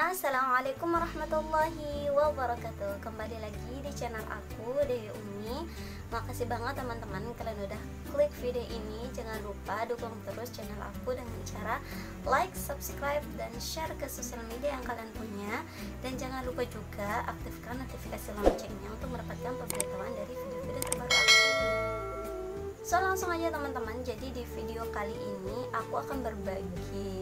Assalamualaikum warahmatullahi wabarakatuh. Kembali lagi di channel aku, Dewi Umi. Makasih banget teman-teman kalian udah klik video ini. Jangan lupa dukung terus channel aku dengan cara like, subscribe, dan share ke sosial media yang kalian punya. Dan jangan lupa juga aktifkan notifikasi loncengnya untuk mendapatkan pemberitahuan dari video-video terbaru aku. So langsung aja teman-teman. Jadi di video kali ini aku akan berbagi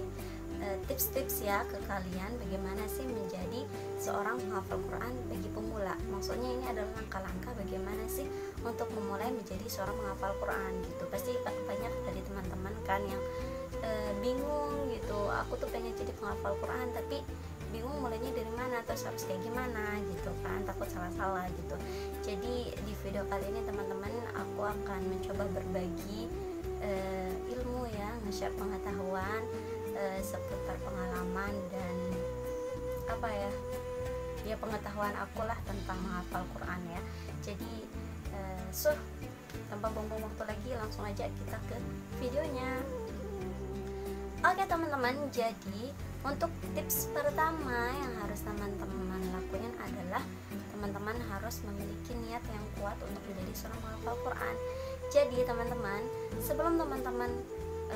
tips-tips ya ke kalian bagaimana sih menjadi seorang penghafal Quran bagi pemula. Maksudnya ini adalah langkah-langkah bagaimana sih untuk memulai menjadi seorang penghafal Quran gitu. Pasti banyak dari teman-teman kan yang bingung gitu. Aku tuh pengen jadi penghafal Quran tapi bingung mulainya dari mana, terus harus kayak gimana gitu kan, takut salah-salah gitu. Jadi di video kali ini teman-teman aku akan mencoba berbagi ilmu ya, nge-share pengetahuan seputar pengalaman dan apa ya pengetahuan aku lah tentang menghafal Quran ya. Jadi tanpa buang-buang waktu lagi langsung aja kita ke videonya. Oke teman-teman, jadi untuk tips pertama yang harus teman-teman lakuin adalah teman-teman harus memiliki niat yang kuat untuk menjadi seorang penghafal Quran. Jadi teman-teman, sebelum teman-teman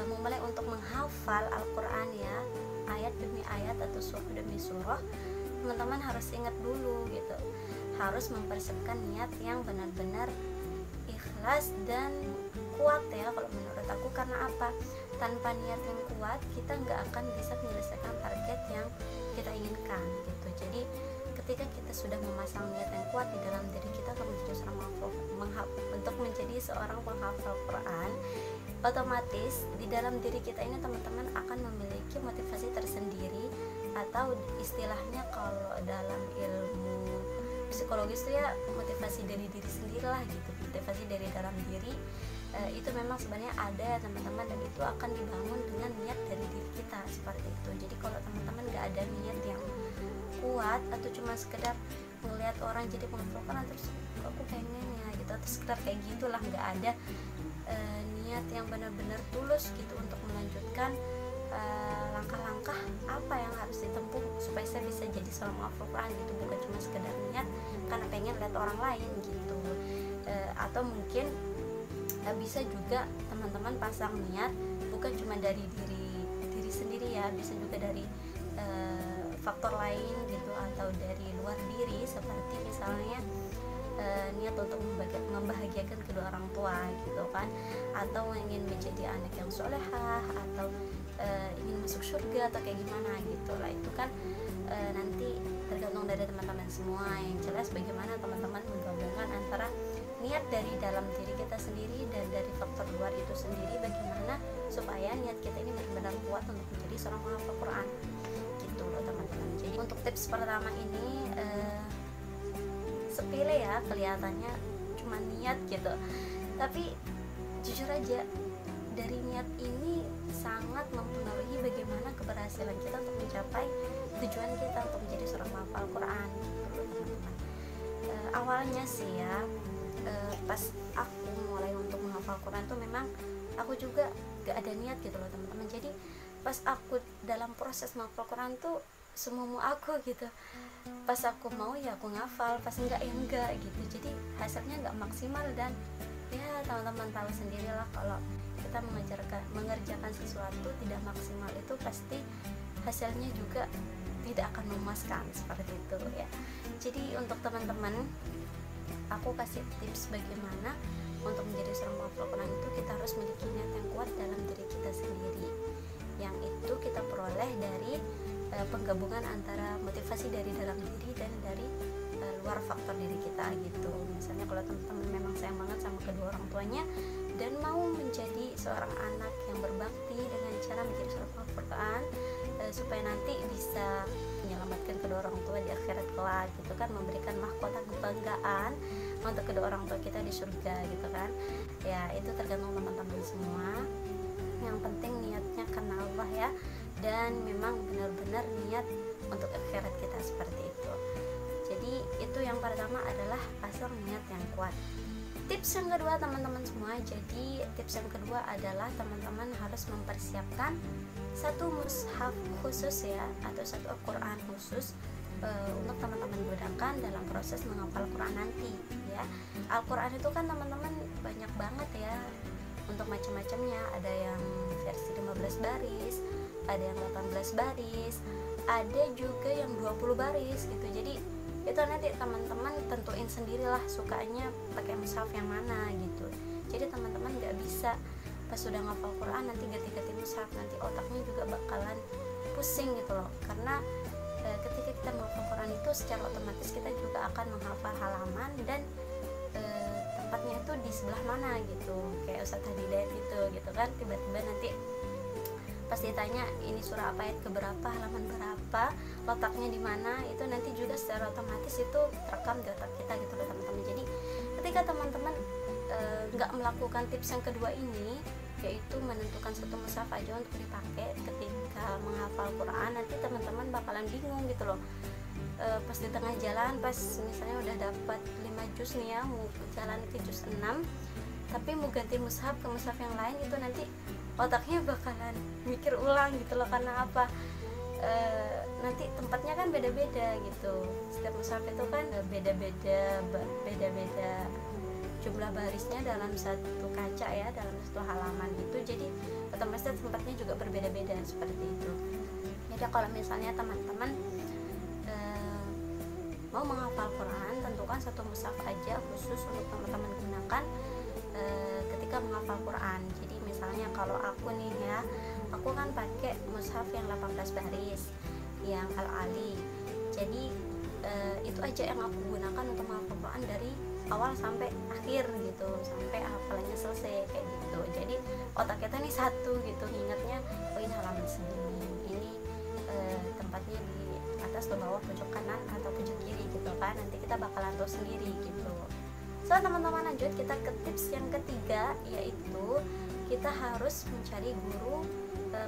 memulai untuk menghafal Al-Quran ya, ayat demi ayat atau surah demi surah, teman-teman harus ingat dulu gitu, harus mempersiapkan niat yang benar-benar ikhlas dan kuat ya kalau menurut aku. Karena apa? Tanpa niat yang kuat kita nggak akan bisa menyelesaikan target yang kita inginkan gitu. Jadi ketika kita sudah memasang niat yang kuat di dalam diri kita untuk menjadi seorang penghafal Quran, otomatis di dalam diri kita ini teman-teman akan memiliki motivasi tersendiri, atau istilahnya kalau dalam ilmu psikologis itu ya motivasi dari diri sendiri lah gitu. Motivasi dari dalam diri itu memang sebenarnya ada ya teman-teman, dan itu akan dibangun dengan niat dari diri kita seperti itu. Jadi kalau teman-teman gak ada niat yang kuat atau cuma sekedar melihat orang jadi penghafal Quran terus aku pengen ya gitu, atau sekedar kayak gitulah, nggak ada niat yang benar-benar tulus gitu untuk melanjutkan langkah-langkah apa yang harus ditempuh supaya saya bisa jadi seorang penghafal Quran gitu, bukan cuma sekedar niat karena pengen lihat orang lain gitu. Atau mungkin bisa juga teman-teman pasang niat bukan cuma dari diri sendiri ya, bisa juga dari faktor lain gitu, atau dari luar diri, seperti misalnya niat untuk membahagiakan kedua orang tua gitu kan, atau ingin menjadi anak yang solehah, atau ingin masuk surga atau kayak gimana gitu lah. Itu kan nanti tergantung dari teman-teman semua. Yang jelas bagaimana teman-teman menggabungkan antara niat dari dalam diri kita sendiri dan dari faktor luar itu sendiri, bagaimana supaya niat kita ini benar-benar kuat untuk menjadi seorang penghafal Quran gitu loh teman-teman. Jadi untuk tips pertama ini sepele ya, kelihatannya cuma niat gitu, tapi jujur aja dari niat ini sangat mempengaruhi bagaimana keberhasilan kita untuk mencapai tujuan kita untuk menjadi seorang penghafal Quran gitu loh teman-teman. Awalnya sih ya, pas aku mulai untuk menghafal Quran tuh memang aku juga gak ada niat gitu loh teman-teman. Jadi pas aku dalam proses menghafal Quran tuh semua mau aku gitu, pas aku mau ya aku ngafal, pas enggak ya enggak gitu. Jadi hasilnya enggak maksimal, dan ya teman-teman tahu sendirilah kalau kita mengerjakan sesuatu tidak maksimal itu pasti hasilnya juga tidak akan memuaskan seperti itu ya. Jadi untuk teman-teman aku kasih tips bagaimana untuk menjadi seorang penghafal Quran itu kita harus memiliki niat yang kuat dalam diri kita sendiri, yang itu kita peroleh dari penggabungan antara motivasi dari dalam diri dan dari luar faktor diri kita gitu. Misalnya kalau teman-teman memang sayang banget sama kedua orang tuanya dan mau menjadi seorang anak yang berbakti dengan cara menjadi seorang penghafal Quran, supaya nanti bisa menyelamatkan kedua orang tua di akhirat kelak gitu kan, memberikan mahkota kebanggaan untuk kedua orang tua kita di surga gitu kan ya. Itu tergantung teman-teman semua, yang penting niatnya karena Allah ya, dan memang benar-benar niat untuk akhirat kita seperti itu. Jadi itu yang pertama adalah pasang niat yang kuat. Tips yang kedua teman-teman semua, jadi tips yang kedua adalah teman-teman harus mempersiapkan satu mushaf khusus ya, atau satu Al-Quran khusus untuk teman-teman gunakan dalam proses menghafal Quran nanti ya. Al-Quran itu kan teman-teman banyak banget ya untuk macam-macamnya, ada yang versi 15 baris, ada yang 18 baris, ada juga yang 20 baris gitu. Jadi itu nanti teman-teman tentuin sendirilah sukanya pakai mushaf yang mana gitu. Jadi teman-teman nggak bisa pas sudah ngafal Quran nanti ganti-ganti mushaf, nanti otaknya juga bakalan pusing gitu loh. Karena ketika kita menghafal Quran itu secara otomatis kita juga akan menghafal halaman dan tempatnya itu di sebelah mana gitu, kayak Ustadz Hidayat gitu kan, tiba-tiba nanti pas ditanya ini surah apa, ayat keberapa, halaman berapa, letaknya di mana, itu nanti juga secara otomatis itu terekam di otak kita gitu loh teman-teman. Jadi ketika teman-teman nggak melakukan tips yang kedua ini, yaitu menentukan satu mushaf aja untuk dipakai ketika menghafal Quran, nanti teman-teman bakalan bingung gitu loh. Pas di tengah jalan, pas misalnya udah dapat 5 juz nih ya, mau jalan ke juz 6, tapi mau ganti mushaf ke mushaf yang lain, itu nanti otaknya bakalan mikir ulang gitu loh. Karena apa? Nanti tempatnya kan beda-beda gitu, setiap mushaf itu kan beda-beda jumlah barisnya dalam satu kaca ya, dalam satu halaman gitu. Jadi otomatis tempatnya juga berbeda-beda seperti itu. Jadi kalau misalnya teman-teman mau menghafal Quran, tentukan satu mushaf aja khusus untuk teman-teman gunakan ketika menghafal Quran. Jadi misalnya kalau aku nih ya, aku kan pakai mushaf yang 18 baris yang Al-Ali. Jadi itu aja yang aku gunakan untuk menghafal Quran dari awal sampai akhir gitu, sampai hafalannya selesai kayak gitu. Jadi otak kita nih satu gitu, ingatnya oh ini halaman segini, ini tempatnya di atas atau bawah, pojok kanan atau pojok kiri gitu kan. Nanti kita bakalan tahu sendiri gitu. So teman-teman, lanjut kita ke tips yang ketiga, yaitu kita harus mencari guru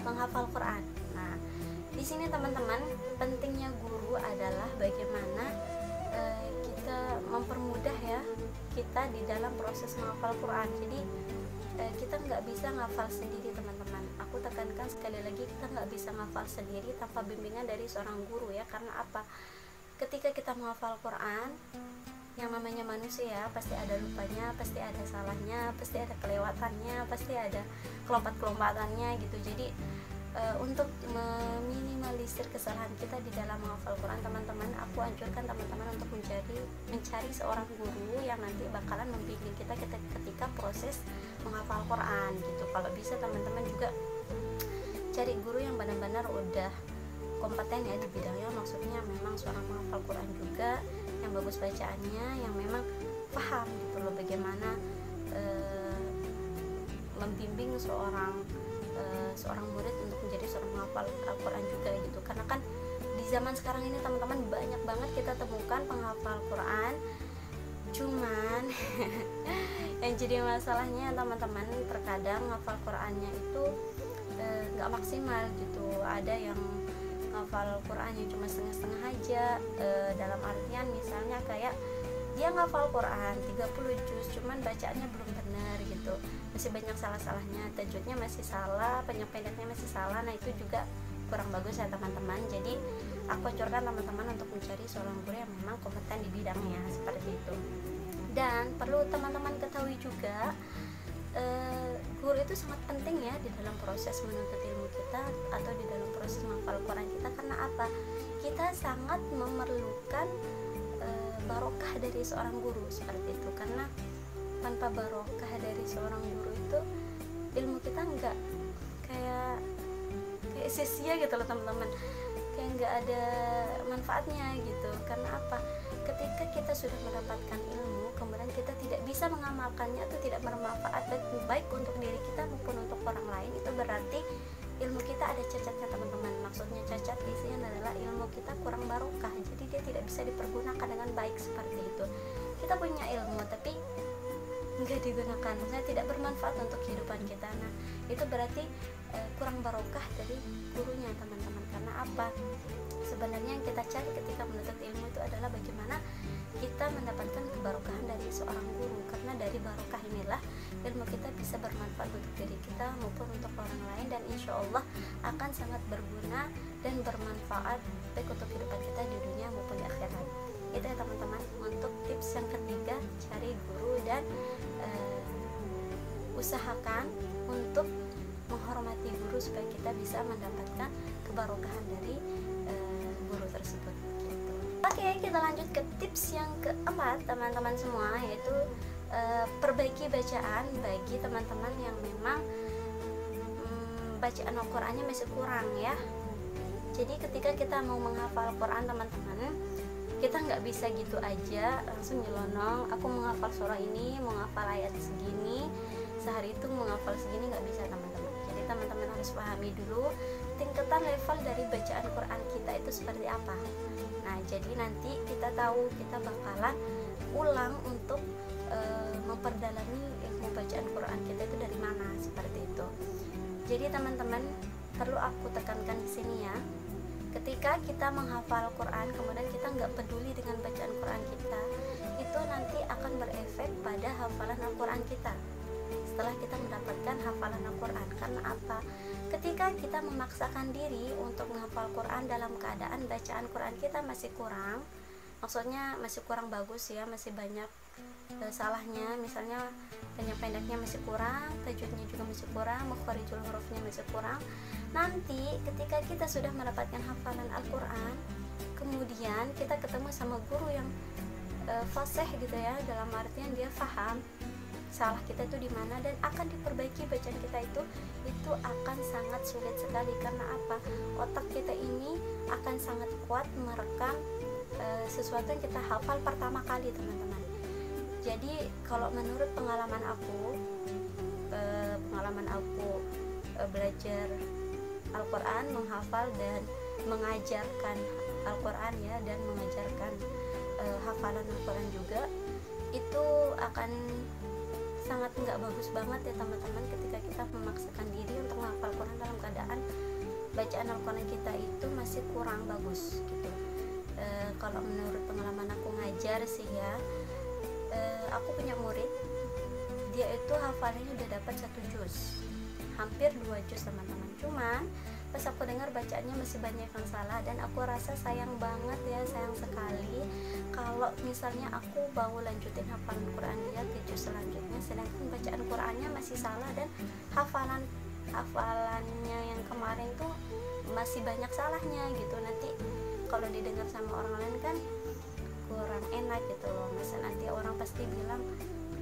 menghafal Quran. Nah, di sini teman-teman, pentingnya guru adalah bagaimana kita mempermudah ya kita di dalam proses menghafal Quran. Jadi kita nggak bisa ngafal sendiri teman-teman. Aku tekankan sekali lagi, kita nggak bisa ngafal sendiri tanpa bimbingan dari seorang guru ya. Karena apa? Ketika kita menghafal Quran, yang namanya manusia pasti ada lupanya, pasti ada salahnya, pasti ada kelewatannya, pasti ada kelompat-kelompatannya gitu. Jadi untuk meminimalisir kesalahan kita di dalam menghafal Quran, teman-teman, aku anjurkan teman-teman untuk mencari seorang guru yang nanti bakalan membimbing kita ketika proses menghafal Quran gitu. Kalau bisa teman-teman juga cari guru yang benar-benar udah kompeten ya di bidangnya, maksudnya memang seorang menghafal Quran juga, yang bagus bacaannya, yang memang paham gitu loh bagaimana membimbing seorang murid untuk menjadi seorang menghafal Al-Quran juga gitu. Karena kan di zaman sekarang ini teman-teman banyak banget kita temukan penghafal Quran, cuman yang jadi masalahnya teman-teman, terkadang menghafal Qurannya itu nggak maksimal gitu. Ada yang menghafal Qurannya cuma setengah-setengah aja, dalam artian misalnya kayak dia ngafal Quran 30 juz cuman bacaannya belum benar gitu, masih banyak salah-salahnya, tajwidnya masih salah, pendek-pendeknya masih salah. Nah itu juga kurang bagus ya teman-teman. Jadi aku anjurkan teman-teman untuk mencari seorang guru yang memang kompeten di bidangnya seperti itu. Dan perlu teman-teman ketahui juga, guru itu sangat penting ya di dalam proses menuntut ilmu kita atau di dalam proses menghafal Quran kita. Karena apa? Kita sangat memerlukan barokah dari seorang guru seperti itu. Karena tanpa barokah dari seorang guru itu ilmu kita nggak kayak sia-sia gitu loh teman-teman, kayak nggak ada manfaatnya gitu. Karena apa? Ketika kita sudah mendapatkan ilmu kemudian kita tidak bisa mengamalkannya atau tidak bermanfaat baik untuk diri kita maupun untuk orang lain, itu berarti ilmu kita ada cacatnya teman-teman. Maksudnya cacat di sini adalah ilmu kita kurang barokah, jadi dia tidak bisa dipergunakan dengan baik seperti itu. Kita punya ilmu tapi nggak digunakan, maksudnya tidak bermanfaat untuk kehidupan kita. Nah itu berarti kurang barokah dari gurunya teman-teman. Karena apa? Sebenarnya yang kita cari ketika menuntut ilmu itu adalah bagaimana kita mendapatkan kebarokahan dari seorang guru. Karena dari barokah inilah ilmu kita bisa bermanfaat untuk diri kita maupun untuk orang lain, dan insya Allah akan sangat berguna dan bermanfaat baik untuk kehidupan kita di dunia maupun di akhirat. Itu ya teman-teman untuk tips yang ketiga, cari guru dan usahakan untuk menghormati guru supaya kita bisa mendapatkan kebarokahan dari guru tersebut gitu. Oke, kita lanjut ke tips yang keempat teman-teman semua, yaitu perbaiki bacaan bagi teman-teman yang memang bacaan Al-Qur'annya masih kurang ya. Jadi ketika kita mau menghafal Al-Quran teman-teman, kita nggak bisa gitu aja langsung nyelonong, aku menghafal surah ini, menghafal ayat segini, sehari itu menghafal segini, nggak bisa teman-teman. Jadi teman-teman harus pahami dulu tingkatan level dari bacaan Quran kita itu seperti apa. Nah, jadi nanti kita tahu kita bakalan ulang untuk memperdalami ilmu bacaan Quran kita itu dari mana, seperti itu. Jadi teman-teman perlu aku tekankan di sini ya. Ketika kita menghafal Quran kemudian kita nggak peduli dengan bacaan Quran kita, itu nanti akan berefek pada hafalan Al-Quran kita setelah kita mendapatkan hafalan Al-Quran. Karena apa? Ketika kita memaksakan diri untuk menghafal Quran dalam keadaan bacaan Quran kita masih kurang, maksudnya masih kurang bagus ya, masih banyak salahnya, misalnya banyak pendeknya masih kurang, tajwidnya juga masih kurang, makharijul hurufnya masih kurang. Nanti ketika kita sudah mendapatkan hafalan Al-Quran, kemudian kita ketemu sama guru yang fasih gitu ya, dalam artian dia paham salah kita itu di mana dan akan diperbaiki bacaan kita itu akan sangat sulit sekali. Karena apa? Otak kita ini akan sangat kuat merekam sesuatu yang kita hafal pertama kali teman-teman. Jadi kalau menurut pengalaman aku belajar Al-Quran, menghafal dan mengajarkan Al-Quran ya, dan mengajarkan hafalan Al-Quran juga, itu akan sangat nggak bagus banget ya teman-teman ketika kita memaksakan diri untuk menghafal Quran dalam keadaan bacaan Al-Quran kita itu masih kurang bagus gitu. Kalau menurut pengalaman aku ngajar sih ya, aku punya murid, dia itu hafalannya udah dapat 1 juz, hampir 2 juz teman-teman. Cuman pas aku dengar bacaannya masih banyak yang salah, dan aku rasa sayang banget ya, sayang sekali kalau misalnya aku mau lanjutin hafalan Quran dia ke juz selanjutnya, sedangkan bacaan Qurannya masih salah dan hafalannya yang kemarin tuh masih banyak salahnya gitu. Nanti kalau didengar sama orang lain kan kurang enak gitu loh. Masa nanti orang pasti bilang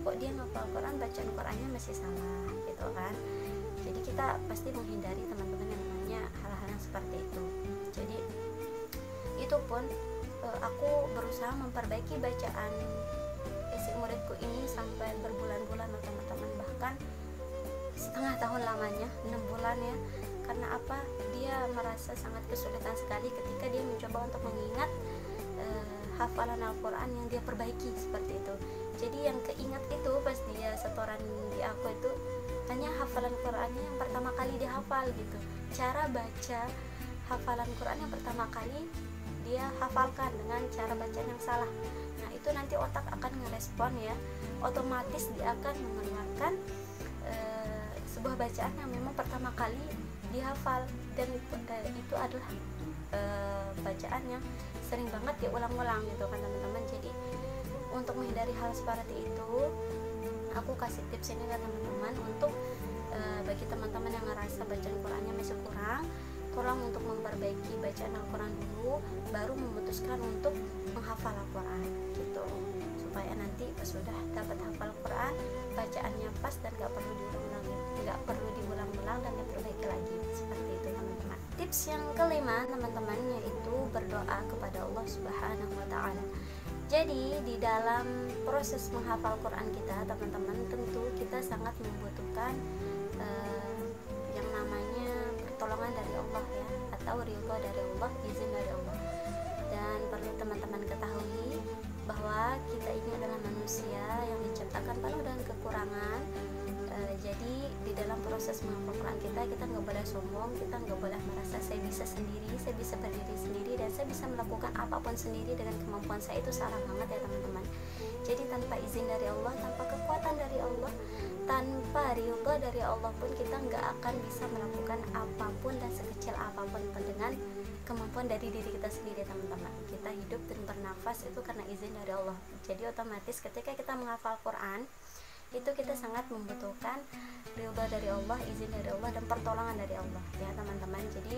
kok dia ngapal Quran, bacaan Qurannya masih salah gitu kan. Jadi kita pasti menghindari teman-teman yang namanya hal-hal yang seperti itu. Jadi itu pun aku berusaha memperbaiki bacaan isi muridku ini sampai berbulan-bulan teman-teman, bahkan setengah tahun lamanya, 6 bulan ya. Karena apa? Dia merasa sangat kesulitan sekali ketika dia mencoba untuk mengingat hafalan Al-Quran yang dia perbaiki seperti itu. Jadi yang keingat itu pas dia setoran di aku itu hanya hafalan Qurannya yang pertama kali dia hafal gitu. Cara baca hafalan Quran yang pertama kali dia hafalkan dengan cara bacaan yang salah. Nah itu nanti otak akan ngerespon ya, otomatis dia akan mengeluarkan sebuah bacaan yang memang pertama kali dihafal, dan itu adalah bacaan yang sering banget diulang-ulang gitu kan teman-teman. Jadi untuk menghindari hal seperti itu, aku kasih tips ini ke teman-teman untuk bagi teman-teman yang ngerasa bacaan Qurannya masih kurang untuk memperbaiki bacaan Al-Quran dulu, baru memutuskan untuk menghafal Al-Quran gitu, supaya nanti pas sudah dapat hafal Quran, bacaannya pas dan gak perlu diulang-ulang dan diperbaiki lagi, seperti itu teman-teman. Tips yang kelima teman-teman, yaitu berdoa kepada Allah Subhanahu wa Ta'ala. Jadi di dalam proses menghafal Quran kita teman-teman, tentu kita sangat membutuhkan yang namanya pertolongan dari Allah ya, atau ridho dari Allah, izin dari Allah. Dan perlu teman-teman ketahui bahwa kita ini adalah manusia yang diciptakan penuh dengan kekurangan. Jadi di dalam proses proses menghafal Quran kita nggak boleh sombong, kita nggak boleh merasa saya bisa sendiri, saya bisa berdiri sendiri, dan saya bisa melakukan apapun sendiri dengan kemampuan saya. Itu salah banget ya teman-teman. Jadi tanpa izin dari Allah, tanpa kekuatan dari Allah, tanpa ridho dari Allah pun kita nggak akan bisa melakukan apapun dan sekecil apapun dengan kemampuan dari diri kita sendiri teman-teman. Kita hidup dan bernafas itu karena izin dari Allah. Jadi otomatis ketika kita menghafal Quran itu kita sangat membutuhkan ridho dari Allah, izin dari Allah, dan pertolongan dari Allah ya teman-teman. Jadi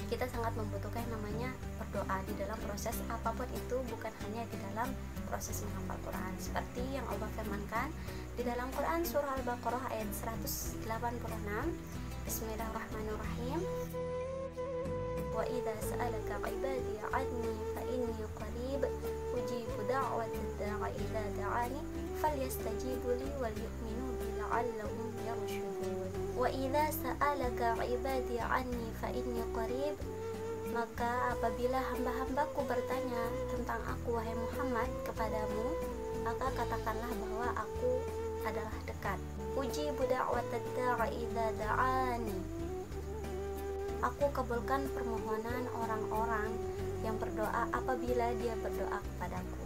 kita sangat membutuhkan namanya berdoa di dalam proses apapun itu, bukan hanya di dalam proses menghafal Quran. Seperti yang Allah firmankan di dalam Quran surah Al-Baqarah ayat 186, Bismillahirrahmanirrahim. Wa idza sa'alaka 'ibadi 'anni fa inni qarib ujibu da'watad da'i idza da'ani falyastajibu li wal yu'minu bi la'allahum yarshudun. Wa idza sa'alaka 'ibadi 'anni fa inni qarib, maka apabila hamba-hambaku bertanya tentang aku wahai Muhammad kepadamu, maka katakanlah bahwa aku adalah dekat. Ujibu da'watad da'i idza da'ani, aku kabulkan permohonan orang-orang yang berdoa apabila dia berdoa kepadaku.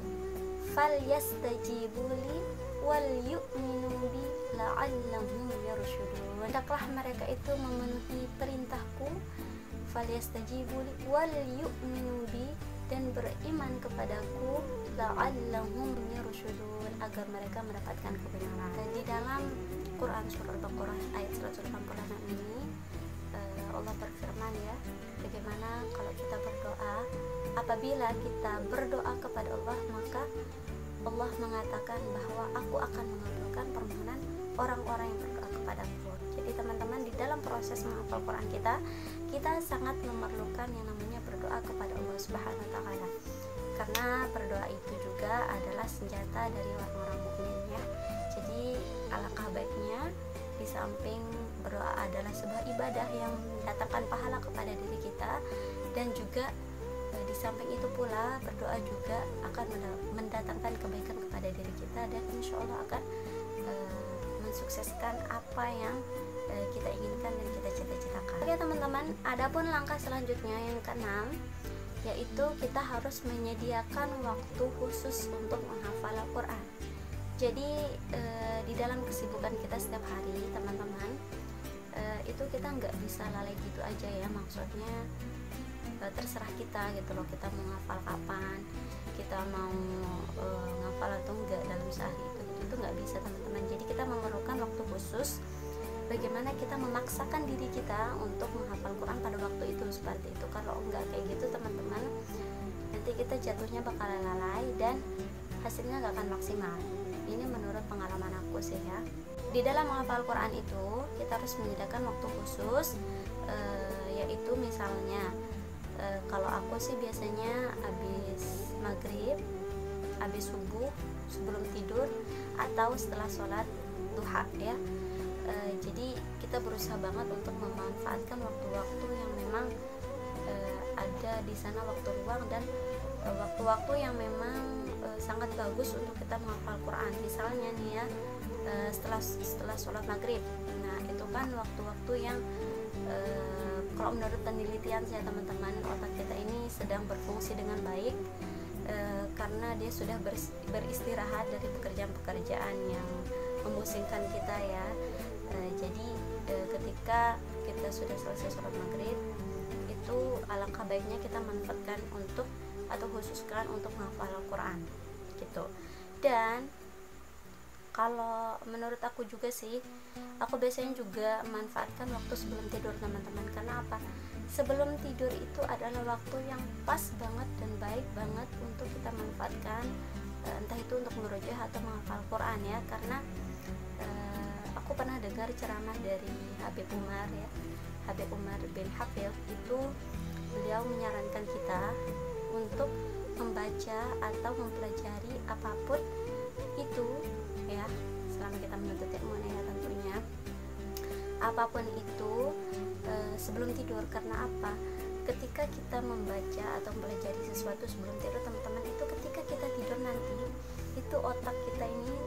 Falyastajibu li wal yu'minu bi la'allahum yarshudun. Hendaklah mereka itu memenuhi perintahku, falyastajibu li wal yu'minu bi, dan beriman kepadaku, la'allahum yarshudun, agar mereka mendapatkan kebenaran. Dan di dalam Quran surah Al-Baqarah ayat 186 ini Allah berfirman ya, bagaimana kalau kita berdoa, apabila kita berdoa kepada Allah, maka Allah mengatakan bahwa aku akan mengabulkan permohonan orang-orang yang berdoa kepadaku. Jadi teman-teman, di dalam proses menghafal Quran kita sangat memerlukan yang namanya berdoa kepada Allah Subhanahu wa taala. Karena berdoa itu juga adalah senjata dari orang-orang mukmin ya. Jadi alangkah baiknya, di samping berdoa adalah sebuah ibadah yang mendatangkan pahala kepada diri kita, dan juga di samping itu pula berdoa juga akan mendatangkan kebaikan kepada diri kita, dan insya Allah akan mensukseskan apa yang kita inginkan dan kita cita-citakan. Oke teman-teman, adapun langkah selanjutnya yang keenam, yaitu kita harus menyediakan waktu khusus untuk menghafal Al-Quran. Jadi di dalam kesibukan kita setiap hari teman-teman, itu kita nggak bisa lalai gitu aja ya, maksudnya terserah kita gitu loh, kita mau ngafal kapan, kita mau ngafal atau enggak dalam sehari itu nggak bisa teman-teman. Jadi kita memerlukan waktu khusus, bagaimana kita memaksakan diri kita untuk menghafal Quran pada waktu itu, seperti itu. Kalau enggak kayak gitu teman-teman, nanti kita jatuhnya bakal lalai dan hasilnya nggak akan maksimal. Ini menurut pengalaman aku sih ya. Di dalam menghafal Quran itu kita harus menyediakan waktu khusus, yaitu misalnya kalau aku sih biasanya habis maghrib, habis subuh, sebelum tidur, atau setelah sholat duha ya. Jadi kita berusaha banget untuk memanfaatkan waktu-waktu yang memang ada di sana, waktu luang dan waktu-waktu yang memang sangat bagus untuk kita menghafal Quran. Misalnya nih ya, setelah sholat maghrib, nah itu kan waktu-waktu yang kalau menurut penelitian saya teman-teman, otak kita ini sedang berfungsi dengan baik karena dia sudah beristirahat dari pekerjaan-pekerjaan yang memusingkan kita ya. Jadi ketika kita sudah selesai sholat maghrib, itu alangkah baiknya kita manfaatkan untuk atau khususkan untuk menghafal Al-Quran gitu. Dan kalau menurut aku juga sih, aku biasanya juga manfaatkan waktu sebelum tidur teman-teman. Karena apa? Sebelum tidur itu adalah waktu yang pas banget dan baik banget untuk kita manfaatkan, entah itu untuk merujuk atau menghafal Quran ya. Karena aku pernah dengar ceramah dari Habib Umar ya, Habib Umar bin Hafidh itu, beliau menyarankan kita untuk membaca atau mempelajari apapun itu ya, selama kita menuntut ilmu ya tentunya, apapun itu sebelum tidur. Karena apa? Ketika kita membaca atau mempelajari sesuatu sebelum tidur teman-teman, itu ketika kita tidur nanti, itu otak kita ini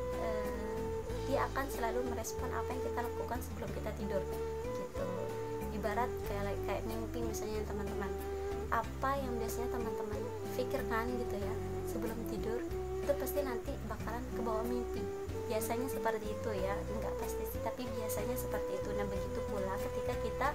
dia akan selalu merespon apa yang kita lakukan sebelum kita tidur gitu. Ibarat kayak mimpi misalnya teman-teman, apa yang biasanya teman-teman pikirkan gitu ya sebelum tidur, itu pasti nanti bakalan kebawa mimpi. Biasanya seperti itu ya, enggak pasti sih, tapi biasanya seperti itu. Nah begitu pula ketika kita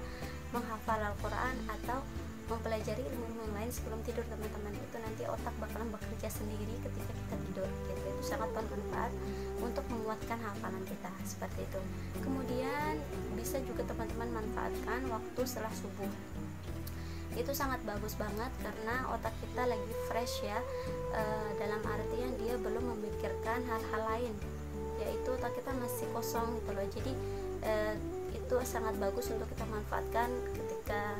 menghafal Al-Quran atau mempelajari ilmu yang lain sebelum tidur teman-teman, itu nanti otak bakalan bekerja sendiri ketika kita tidur gitu. Itu sangat bermanfaat untuk menguatkan hafalan kita seperti itu. Kemudian bisa juga teman-teman manfaatkan waktu setelah subuh. Itu sangat bagus banget karena otak kita lagi fresh ya, dalam artian dia belum memikirkan hal-hal lain, yaitu otak kita masih kosong gitu loh. Jadi itu sangat bagus untuk kita manfaatkan ketika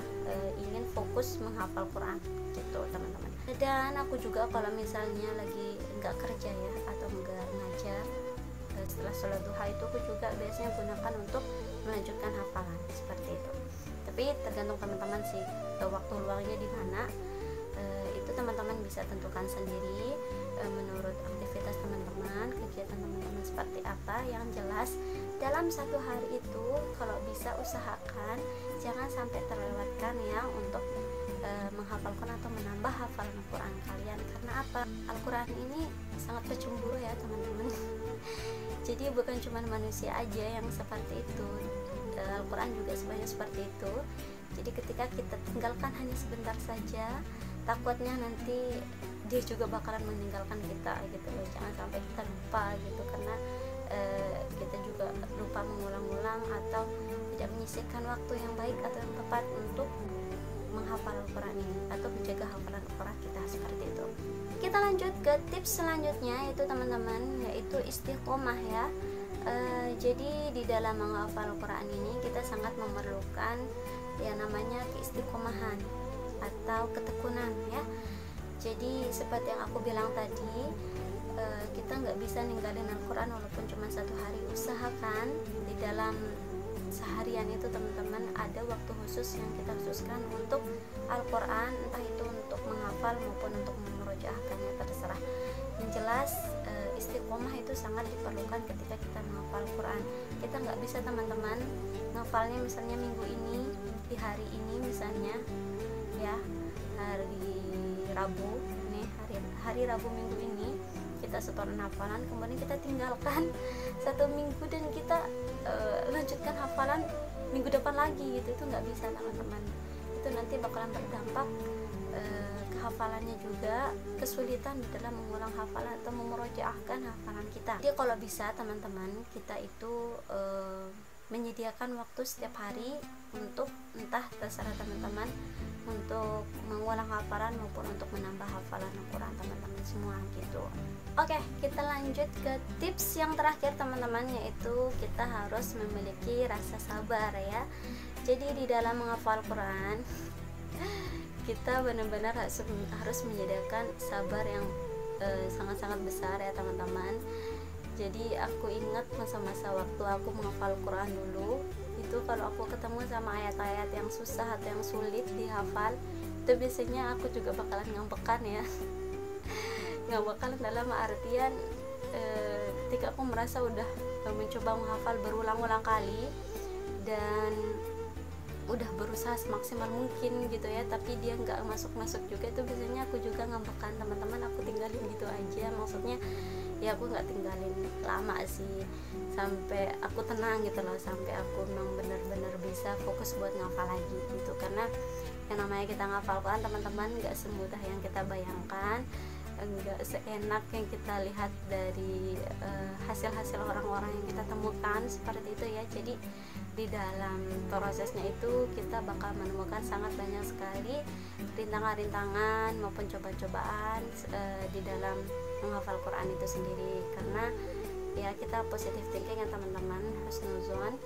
ingin fokus menghafal Quran gitu teman-teman. Dan aku juga kalau misalnya lagi nggak kerja ya atau nggak ngajar, setelah sholat duha itu aku juga biasanya gunakan untuk melanjutkan hafalan seperti itu. Tapi tergantung teman-teman sih waktu luangnya di mana, itu teman-teman bisa tentukan sendiri menurut aktivitas teman-teman, kegiatan teman-teman seperti apa. Yang jelas dalam satu hari itu kalau bisa usahakan jangan sampai terlewatkan ya untuk menghafal Quran atau menambah hafalan Al-Quran kalian. Karena apa? Al-Quran ini sangat pecemburu ya teman-teman. Jadi bukan cuma manusia aja yang seperti itu, Al-Quran juga sebenarnya seperti itu. Jadi ketika kita tinggalkan hanya sebentar saja, takutnya nanti dia juga bakalan meninggalkan kita gitu loh. Jangan sampai kita lupa gitu, karena kita juga lupa mengulang-ulang atau tidak menyisihkan waktu yang baik atau yang tepat untuk menghafal Al-Quran ini atau menjaga hafalan Al-Quran kita seperti itu. Kita lanjut ke tips selanjutnya, yaitu teman-teman, yaitu istiqomah ya. Jadi di dalam menghafal Al-Quran ini kita sangat memerlukan yang namanya keistiqomahan atau ketekunan ya. Jadi seperti yang aku bilang tadi, kita nggak bisa ninggalin Al-Quran walaupun cuma satu hari. Usahakan di dalam seharian itu teman-teman ada waktu khusus yang kita khususkan untuk Al-Quran, entah itu untuk menghafal maupun untuk memurojaahkannya, terserah. Yang jelas istiqomah itu sangat diperlukan ketika kita menghafal Quran. Kita nggak bisa teman-teman ngafalnya misalnya minggu ini di hari ini misalnya ya, hari Rabu nih, hari Rabu minggu ini kita setoran hafalan, kemudian kita tinggalkan satu minggu dan kita lanjutkan hafalan minggu depan lagi gitu. Itu nggak bisa teman-teman. Itu nanti bakalan berdampak hafalannya juga kesulitan di dalam mengulang hafalan atau memurojaahkan hafalan kita. Jadi kalau bisa teman-teman, kita itu menyediakan waktu setiap hari untuk, entah terserah teman-teman, untuk mengulang hafalan maupun untuk menambah hafalan Al-Quran teman-teman semua gitu. Oke, kita lanjut ke tips yang terakhir teman-teman, yaitu kita harus memiliki rasa sabar ya. Jadi di dalam menghafal Quran kita benar-benar harus menyediakan sabar yang sangat-sangat besar ya teman-teman. Jadi aku ingat masa-masa waktu aku menghafal Quran dulu, itu kalau aku ketemu sama ayat-ayat yang susah atau yang sulit dihafal, itu biasanya aku juga bakalan ngambekan ya. Ngambekan dalam artian ketika aku merasa udah mencoba menghafal berulang-ulang kali dan udah berusaha semaksimal mungkin gitu ya, tapi dia nggak masuk juga, itu biasanya aku juga ngambekan teman-teman. Aku tinggalin gitu aja, maksudnya ya aku nggak tinggalin lama sih, sampai aku tenang gitu loh, sampai aku memang benar-benar bisa fokus buat ngafal lagi gitu. Karena yang namanya kita ngafal Quran teman-teman nggak semudah yang kita bayangkan, nggak seenak yang kita lihat dari hasil-hasil orang-orang yang kita temukan seperti itu ya. Jadi di dalam prosesnya itu kita bakal menemukan sangat banyak sekali rintangan-rintangan maupun coba-cobaan di dalam menghafal Quran itu sendiri. Karena ya kita positive thinking ya teman-teman, husnuzon,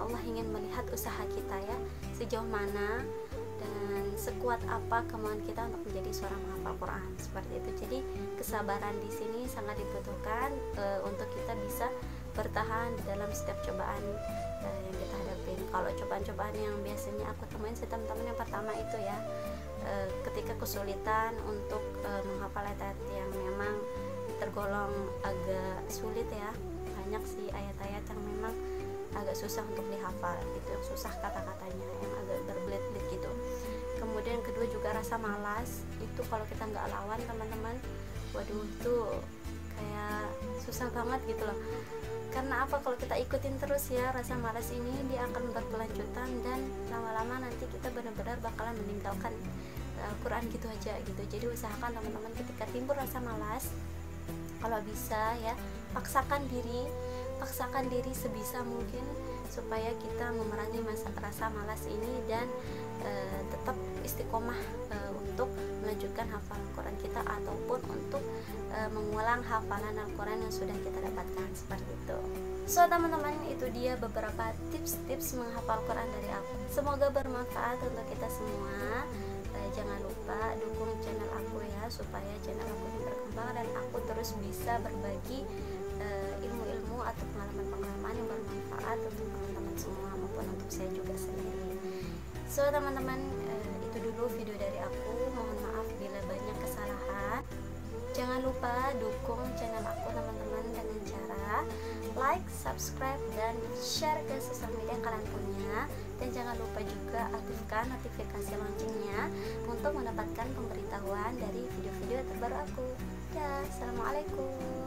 Allah ingin melihat usaha kita ya, sejauh mana dan sekuat apa kemauan kita untuk menjadi seorang penghafal Quran seperti itu. Jadi kesabaran di sini sangat dibutuhkan untuk kita bisa bertahan di dalam setiap cobaan yang kita hadapin. Kalau cobaan-cobaan yang biasanya aku temuin sih teman-teman, yang pertama itu ya, ketika kesulitan untuk menghafal ayat-ayat yang memang tergolong agak sulit ya. Banyak sih ayat-ayat yang memang agak susah untuk dihafal gitu, yang susah kata-katanya, yang agak berbelit-belit gitu. Kemudian kedua juga rasa malas, itu kalau kita nggak lawan teman-teman, waduh itu kayak susah banget gitu loh. Karena apa, kalau kita ikutin terus ya rasa malas ini, dia akan berkelanjutan dan lama-lama nanti kita benar-benar bakalan meninggalkan Al-Quran gitu aja gitu. Jadi usahakan teman-teman ketika timbul rasa malas, kalau bisa ya paksakan diri sebisa mungkin supaya kita memerangi rasa malas ini dan tetap istiqomah untuk melanjutkan hafalan Quran kita ataupun untuk mengulang hafalan Al-Quran yang sudah kita dapatkan, seperti itu. So teman-teman, itu dia beberapa tips-tips menghafal Quran dari aku. Semoga bermanfaat untuk kita semua. Jangan lupa dukung channel aku ya, supaya channel aku ini berkembang dan aku terus bisa berbagi ilmu-ilmu atau pengalaman-pengalaman yang bermanfaat untuk teman-teman semua maupun untuk saya juga sendiri. So teman-teman, itu dulu video dari aku. Mohon maaf bila banyak kesalahan. Jangan lupa dukung channel aku teman-teman dengan cara like, subscribe, dan share ke sosial media yang kalian punya. Dan jangan lupa juga aktifkan notifikasi loncengnya untuk mendapatkan pemberitahuan dari video-video terbaru aku. Ya, assalamualaikum.